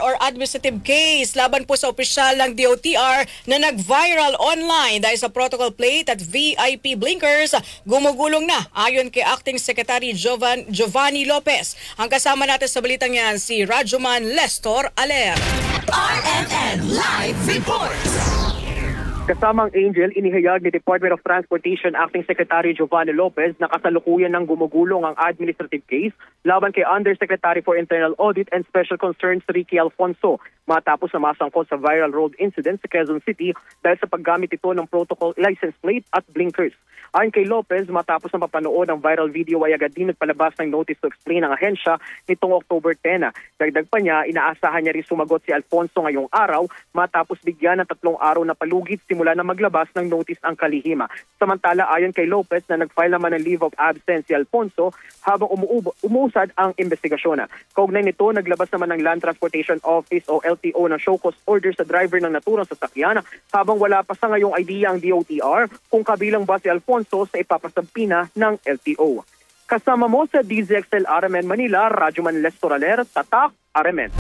or administrative case laban po sa opisyal ng DOTR na nag-viral online dahil sa protocol plate at VIP blinkers. Gumugulong na ayon kay Acting Secretary Giovanni Lopez. Ang kasama natin sa balitang yan si Rajuman Lestor Aler. RMN Live Reports. Kasamang Angel, inihayag ni Department of Transportation Acting Secretary Giovanni Lopez na kasalukuyan ng gumugulong ang administrative case laban kay Undersecretary for Internal Audit and Special Concerns Ricky Alfonso matapos na masangkot sa viral road incident sa Quezon City dahil sa paggamit ito ng protocol license plate at blinkers. Ayon kay Lopez, matapos na mapanood ang viral video ay agad din nagpalabas ng notice to explain ang ahensya nitong October 10. Dagdag pa niya, inaasahan niya rin sumagot si Alfonso ngayong araw matapos bigyan ng 3 araw na palugit simula na maglabas ng notice ang kalihima. Samantala, ayon kay Lopez na nag-file naman ng leave of absence si Alfonso habang umuusad ang investigasyon. Kaugnay nito, naglabas naman ng Land Transportation Office o LTO ng show cause order sa driver ng naturang sasakyan habang wala pa sa ngayong idea ang DOTR kung kabilang ba si Alfonso sa ipapasampina ng LTO. Kasama mo sa DZXL RMN Manila, Rajuman Lestor Aler, Tatak, RMN.